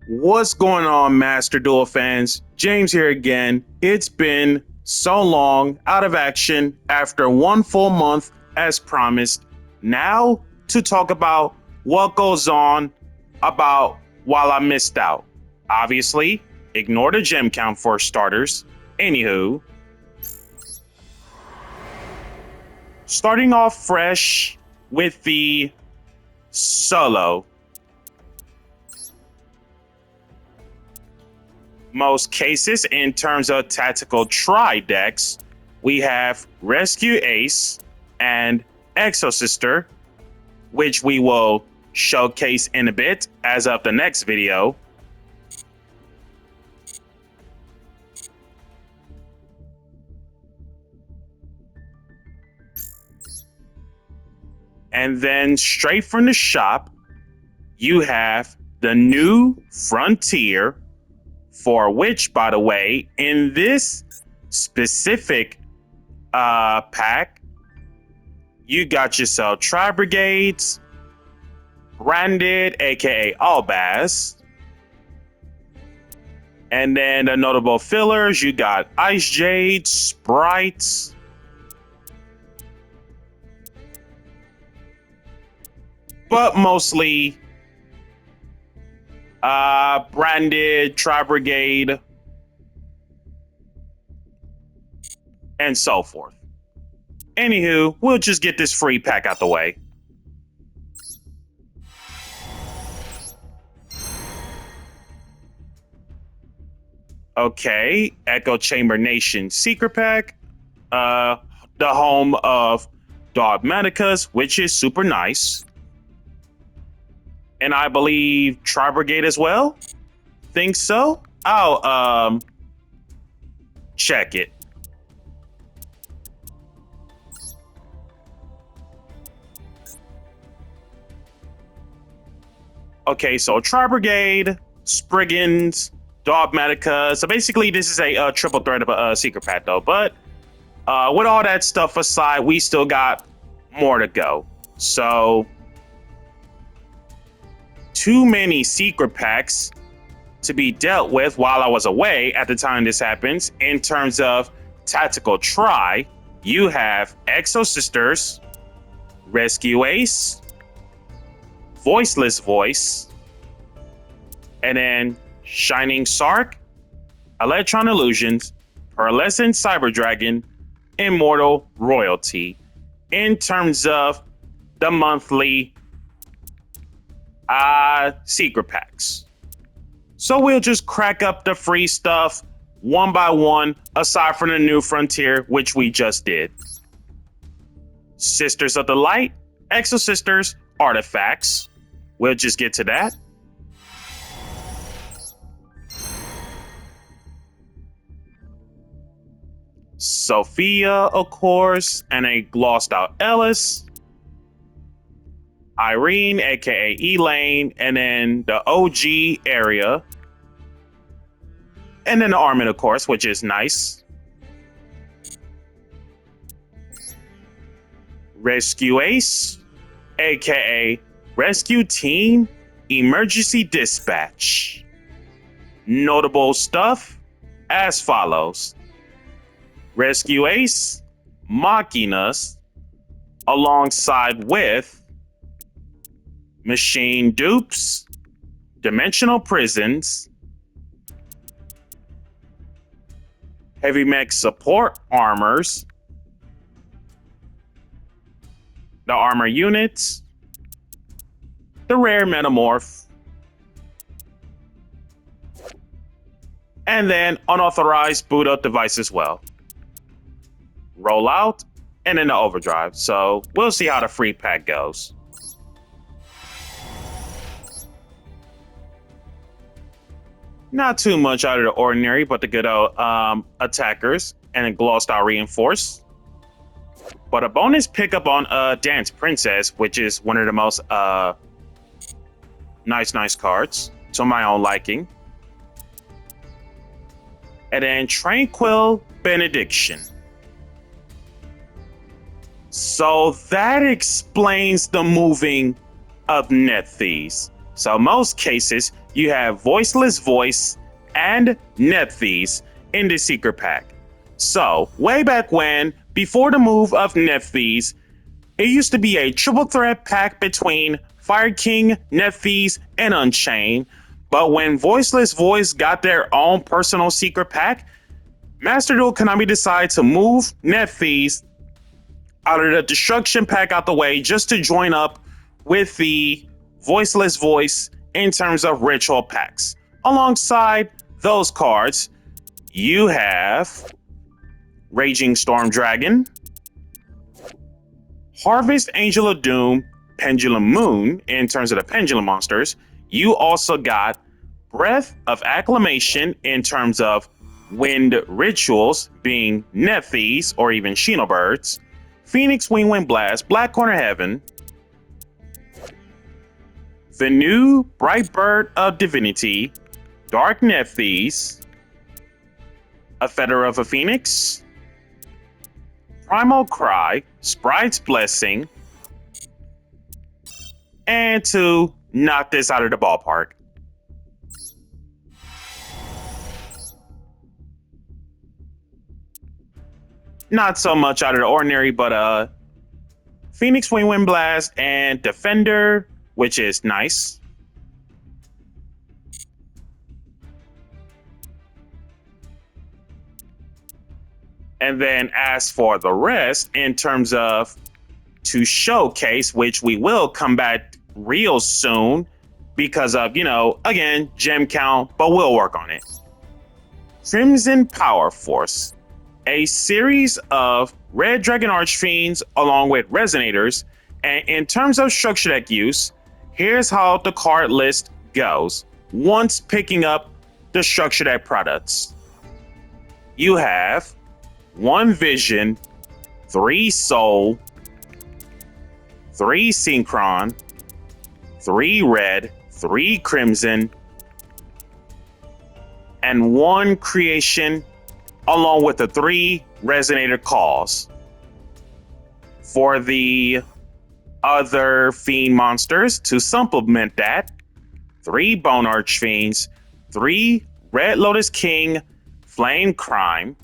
What's going on, Master Duel fans? James here again. It's been so long out of action after 1 full month as promised. Now to talk about what goes on about while I missed out. Obviously, ignore the gem count for starters. Anywho, starting off fresh with the solo. Most cases in terms of tactical tri decks, we have Rescue Ace and Exo Sister, which we will showcase in a bit as of the next video. And then straight from the shop, you have the new Frontier, for which, by the way, in this specific pack, you got yourself Tri Brigades, Branded, aka Albaz, and then the notable fillers, you got Ice Jade, Sprites, but mostly Branded, Tri Brigade, and so forth. Anywho, we'll just get this free pack out the way. Okay, Echo Chamber Nation Secret Pack, the home of Dogmaticas, which is super nice. And I believe Tri Brigade as well. Think so? I'll check it. Okay, so Tri Brigade, Spriggans, Dogmatica. So basically, this is a triple threat of a secret pack, though. But with all that stuff aside, we still got more to go. So too many secret packs to be dealt with while I was away at the time this happens. In terms of tactical tri, you have Exo Sisters, Rescue Ace, Voiceless Voice, and then Shining Sark, Electron Illusions, Pearlescent Cyber Dragon, Immortal Royalty. In terms of the monthly secret packs. So we'll just crack up the free stuff one by one, aside from the new Frontier, which we just did. Sisters of the Light, Exo Sisters, Artifacts. We'll just get to that. Sophia, of course, and a glossed out Ellis. Irene, aka Elaine, and then the OG area. And then the Armin, of course, which is nice. Rescue Ace, aka Rescue Team Emergency Dispatch. Notable stuff as follows. Rescue Ace, Machinas, alongside with Machine Dupes, Dimensional Prisons, Heavy Mech Support Armors, the Armor Units, the Rare Metamorph, and then Unauthorized Boot Up Device as well. Roll out, and then the Overdrive. So we'll see how the free pack goes. Not too much out of the ordinary, but the good old attackers and a glossed out Reinforce. But a bonus pickup on Dance Princess, which is one of the most nice cards to my own liking. And then Tranquil Benediction. So that explains the moving of Nephthys. So most cases, you have Voiceless Voice and Nephthys in the secret pack. So way back when, before the move of Nephthys, it used to be a triple threat pack between Fire King, Nephthys, and Unchained. But when Voiceless Voice got their own personal secret pack, Master Duel Konami decided to move Nephthys out of the destruction pack out the way just to join up with the Voiceless Voice in terms of ritual packs. Alongside those cards, you have Raging Storm Dragon, Harvest Angel of Doom, Pendulum Moon in terms of the Pendulum monsters. You also got Breath of Acclamation in terms of wind rituals, being Nephthys or even Xenobirds, Phoenix Wing Wind Blast, Black Corner Heaven, the new Bright Bird of Divinity, Dark Nephthys, a Feather of a Phoenix, Primal Cry, Sprite's Blessing, and to knock this out of the ballpark, not so much out of the ordinary, but Phoenix Wing Wind Blast and Defender, which is nice. And then as for the rest, in terms of to showcase, which we will come back real soon because of, again, gem count, but we'll work on it. Crimson Power Force, a series of Red Dragon Archfiends along with Resonators. And in terms of structure deck use, here's how the card list goes once picking up the structure deck products. You have 1 Vision, 3 Soul, 3 Synchron, 3 Red, 3 Crimson, and 1 Creation, along with the 3 Resonator Calls. For the other Fiend monsters, to supplement that, 3 Bone Archfiends, 3 Red Lotus King, Flame Crime,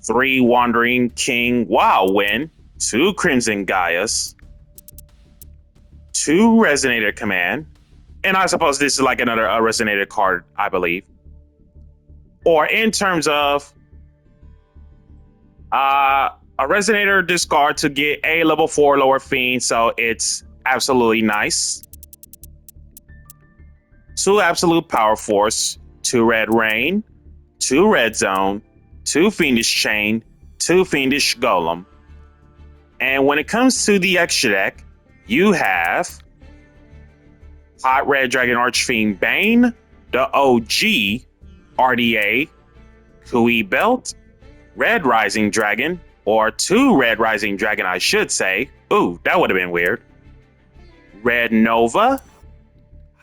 3 Wandering King Wildwind, 2 Crimson Gaius, 2 Resonator Command, and I suppose this is like another Resonator card, I believe. Or in terms of a Resonator discard to get a level 4 lower Fiend, so it's absolutely nice. 2 Absolute Power Force, 2 Red Rain, 2 Red Zone, 2 Fiendish Chain, 2 Fiendish Golem. And when it comes to the extra deck, you have Hot Red Dragon Archfiend Bane, the OG RDA, Kui Belt, Red Rising Dragon, or 2 Red Rising Dragon, I should say. Ooh, that would have been weird. Red Nova,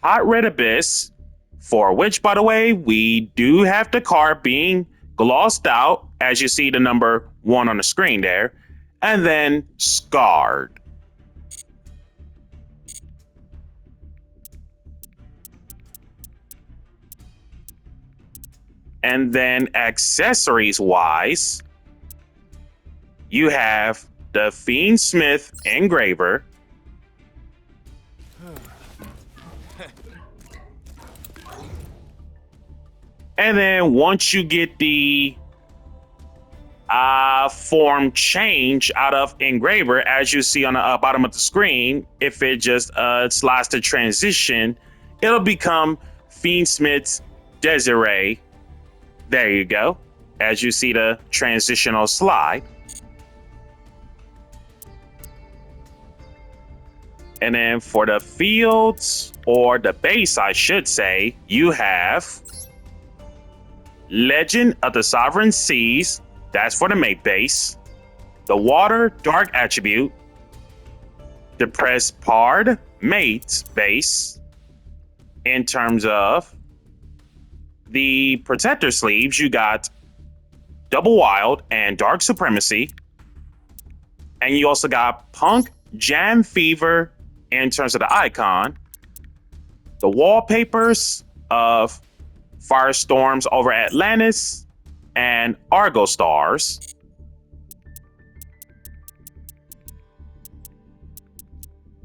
Hot Red Abyss, for which, by the way, we do have the card being glossed out, as you see the number 1 on the screen there, and then Scarred. And then accessories wise, you have the Fiendsmith Engraver, and then once you get the form change out of Engraver, as you see on the bottom of the screen, if it just slides to transition, it'll become Fiendsmith's Desiree. There you go, as you see the transitional slide. And then for the fields, or the base, I should say, you have Legend of the Sovereign Seas. That's for the mate base. The Water Dark attribute. Depressed Pard mate base. In terms of the protector sleeves, you got Double Wild and Dark Supremacy. And you also got Punk Jam Fever in terms of the icon. the wallpapers of Firestorms over Atlantis and Argo Stars.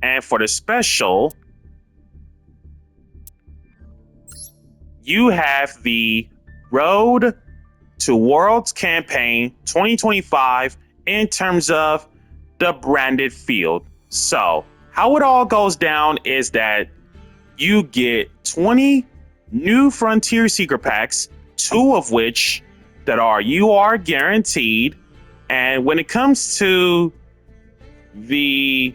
And for the special, you have the Road to Worlds Campaign 2025 in terms of the branded field. So, how it all goes down is that you get 20 new Frontier Secret Packs, 2 of which that are UR guaranteed. And when it comes to the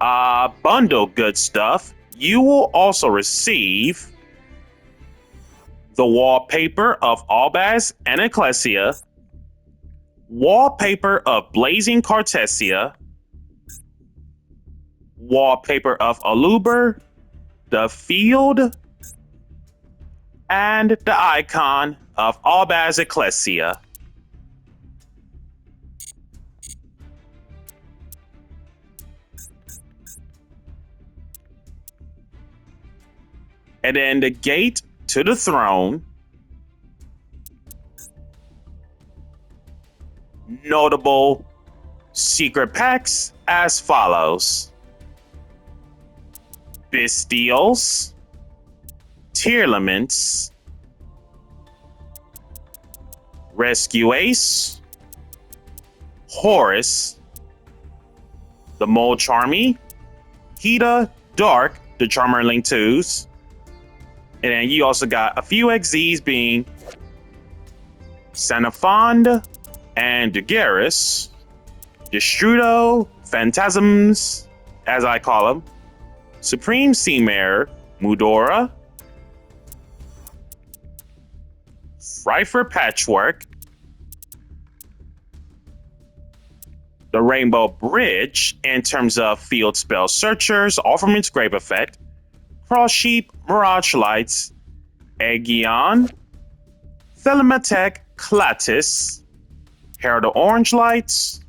bundle good stuff, you will also receive the wallpaper of Albaz and Ecclesia, wallpaper of Blazing Cartesia, wallpaper of Aluber, the field, and the icon of Albaz Ecclesia. And then the gate to the throne. Notable secret packs as follows: Bestials, Tearlaments, Rescue Ace, Horus, the Mole Charmy, Hida, Dark, the Charmerling 2s, and then you also got a few XZs being Xenophond and Dugaris, Destrudo, Phantasms, as I call them, Supreme Seamare, Mudora, Frifer Patchwork, the Rainbow Bridge in terms of field spell searchers, all from its grave effect, Cross Sheep, Mirage Lights, Aegeon, Thelimatech, Clatis, Herald of Orange Lights,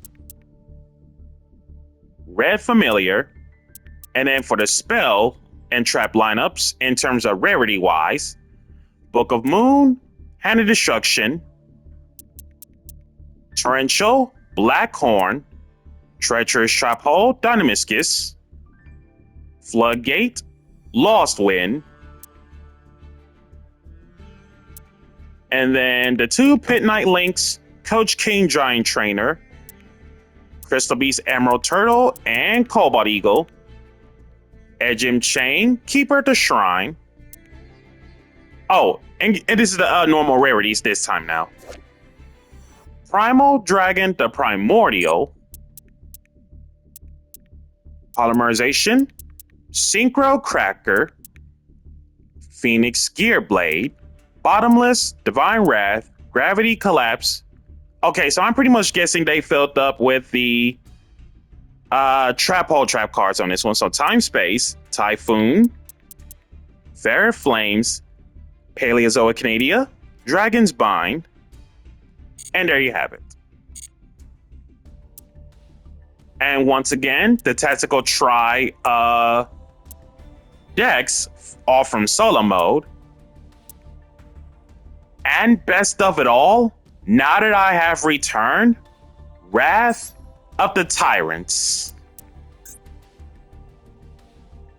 Red Familiar, and then for the spell and trap lineups in terms of rarity wise, Book of Moon, Hand of Destruction, Torrential, Blackhorn, Treacherous Trap Hole, Dynamiscus, Floodgate, Lost Wind, and then the 2 Pit Knight links, Coach King Giant Trainer, Crystal Beast Emerald Turtle, and Cobalt Eagle, Edgem Chain, Keeper at the Shrine. Oh, and this is the normal rarities this time now. Primal Dragon, the Primordial, Polymerization, Synchro Cracker, Phoenix Gearblade, Bottomless, Divine Wrath, Gravity Collapse. Okay, so I'm pretty much guessing they filled up with the trap hole trap cards on this one. So Time Space, Typhoon, Fair Flames, Paleozoic Canadia, Dragon's Bind, and there you have it. And once again, the Tactical Tri decks, all from solo mode. And best of it all, now that I have returned, Wrath of the Tyrants.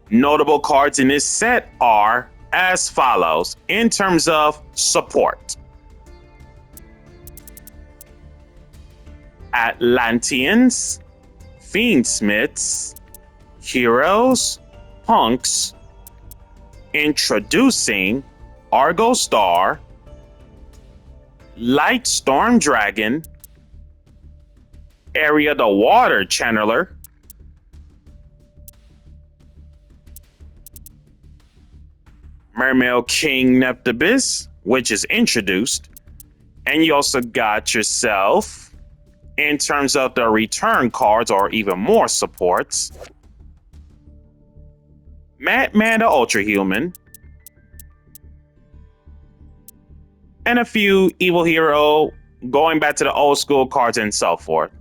Notable cards in this set are as follows in terms of support: Atlanteans, Fiendsmiths, Heroes, Punks, introducing Argo Star, Light Storm Dragon, Area the Water Channeler, Mermail King Neptibus, which is introduced, and you also got yourself, in terms of the return cards or even more supports, Madman the Ultra Human, and a few Evil Hero, going back to the old school cards and so forth.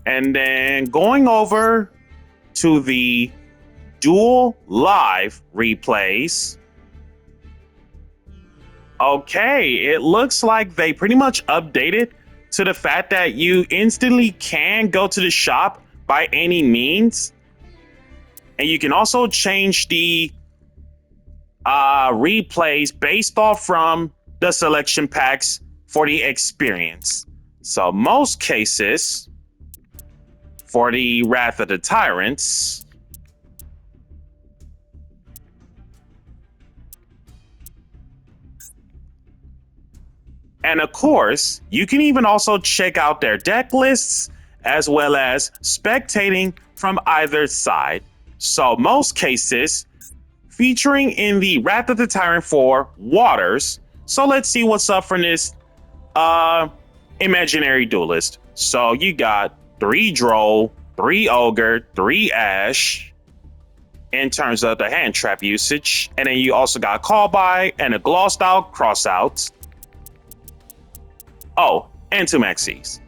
And then going over to the Duel Live replays. Okay, it looks like they pretty much updated to the fact that you instantly can go to the shop by any means. And you can also change the replays based off from the selection packs for the experience. So most cases for the Wrath of the Tyrants, and of course, you can even also check out their deck lists as well as spectating from either side. So most cases featuring in the Wrath of the Tyrant for Waters. So let's see what's up from this imaginary duelist. So you got 3 Droll, 3 Ogre, 3 Ash in terms of the hand trap usage. And then you also got Call By and a Gloss Style Crossout. Oh, and 2 Maxis.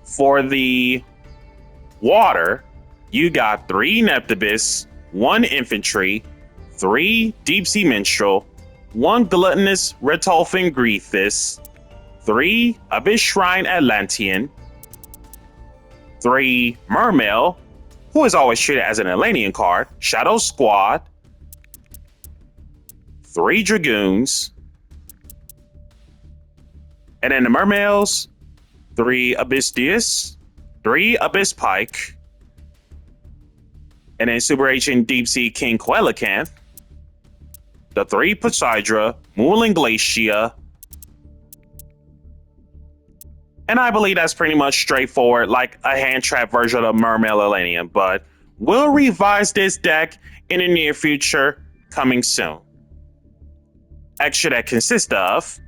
For the Water, you got 3 Neptibus, 1 Infantry, 3 Deep Sea Minstrel, 1 Gluttonous Retolfin Griethus, 3 Abyss Shrine Atlantean, 3 Mermail, who is always treated as an Atlantean card, Shadow Squad, 3 Dragoons, and then the Mermails, 3 Abyss Deus, 3 Abyss Pike, and then Super Ancient Deep Sea King Coelacanth, the 3 Poseidra, Mooling Glacia, and I believe that's pretty much straightforward, like a hand trap version of Mermail Atlantean, but we'll revise this deck in the near future, coming soon. Extra that consists of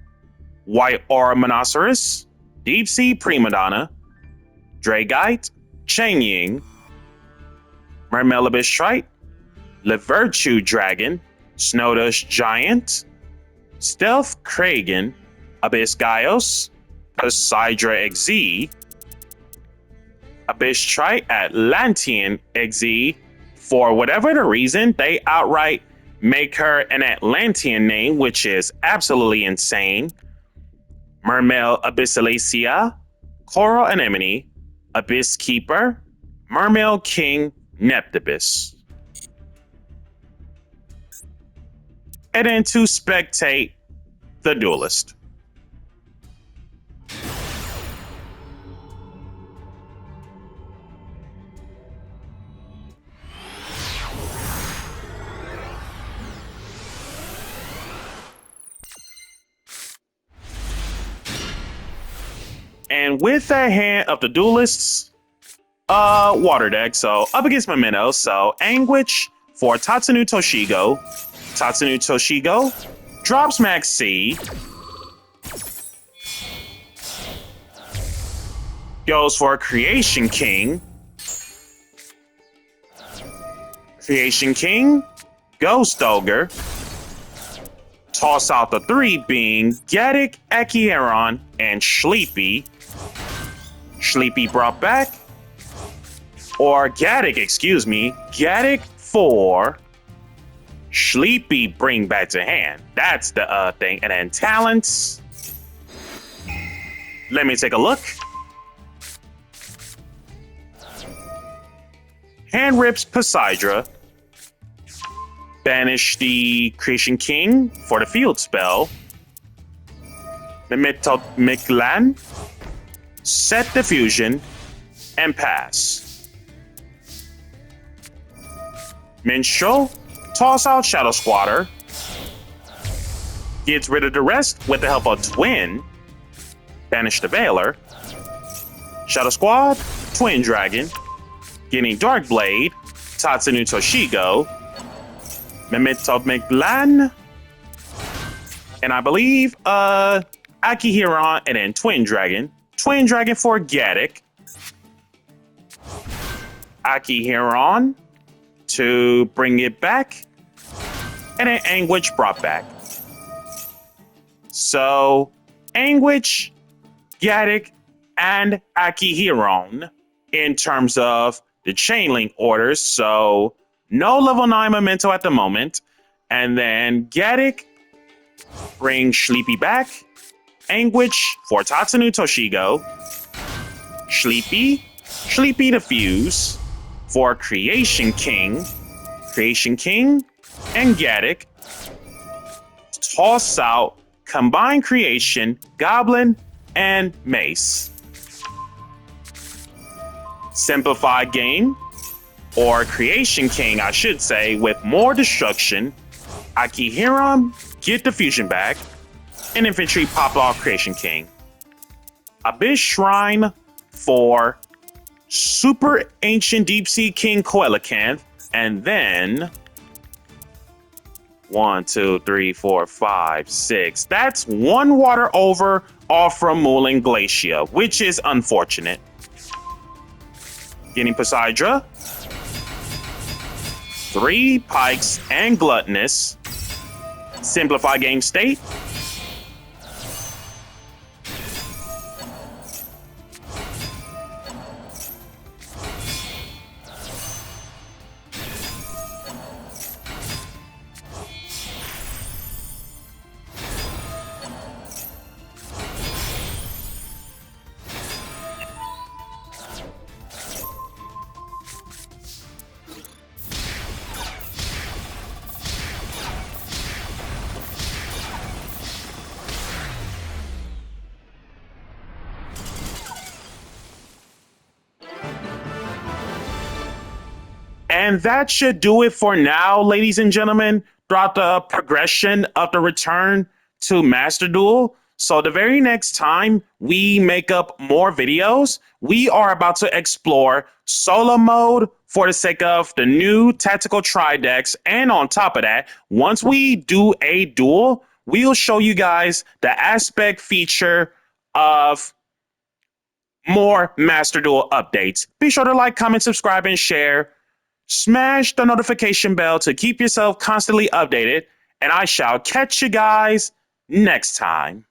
White Aura Monoceros, Deep Sea Prima Donna, Dragite, Chang Ying, Mermail Abyss Trite, Levirtue Dragon, Snowdust Giant, Stealth Kragan, Abyss Gaios, Poseidra XZ, Abyss Trite Atlantean XZ. For whatever the reason, they outright make her an Atlantean name, which is absolutely insane. Mermail Abyssalacia, Coral Anemone, Abyss Keeper, Mermail King Neptibus. And then to spectate the duelist. And with that hand of the duelists, water deck, so up against Memento, so Anguish for Tatsunu Toshigo. Tatsunu Toshigo drops Max C. Goes for Creation King. Creation King, Ghost Ogre. Toss out the 3 being Gaddock, Akiheron, and Sleepy. Sleepy brought back. Or Gaddock, excuse me. Gaddock 4. Sleepy bring back to hand. That's the thing. And then talents. Let me take a look. Hand rips Poseidra. Banish the Creation King for the field spell. Memento Mictlan. Set the fusion. And pass. Minstrel. Toss out Shadow Squatter. Gets rid of the rest with the help of Twin. Banish the Veiler. Shadow Squad. Twin Dragon. Getting Dark Blade. Tatsunu Toshigo. Memento Mictlan. And I believe Akiheron and then Twin Dragon. Twin Dragon for Gaddock. Akiheron to bring it back. And then Anguish brought back. So Anguish, Gaddock, and Akiheron in terms of the chain link orders. So no level 9 Memento at the moment. And then Gaddock, bring Sleepy back. Anguish for Tatsunu Toshigo. Sleepy to Fuse for Creation King, and Gaddock. Toss out Combined Creation, Goblin, and Mace. Simplified game, or Creation King, I should say, with more destruction. Akihiram, get the fusion back, and Infantry pop off Creation King. Abyss Shrine for Super Ancient Deep Sea King Coelacanth, and then 1, 2, 3, 4, 5, 6. That's one water over off from Moulin Glacier, which is unfortunate. Getting Poseidra, 3 Pikes and Gluttonous. Simplify game state. And that should do it for now, ladies and gentlemen, throughout the progression of the return to Master Duel. So the very next time we make up more videos, we are about to explore solo mode for the sake of the new tactical tri-decks. And on top of that, once we do a duel, we'll show you guys the aspect feature of more Master Duel updates. Be sure to like, comment, subscribe, and share. Smash the notification bell to keep yourself constantly updated, and I shall catch you guys next time.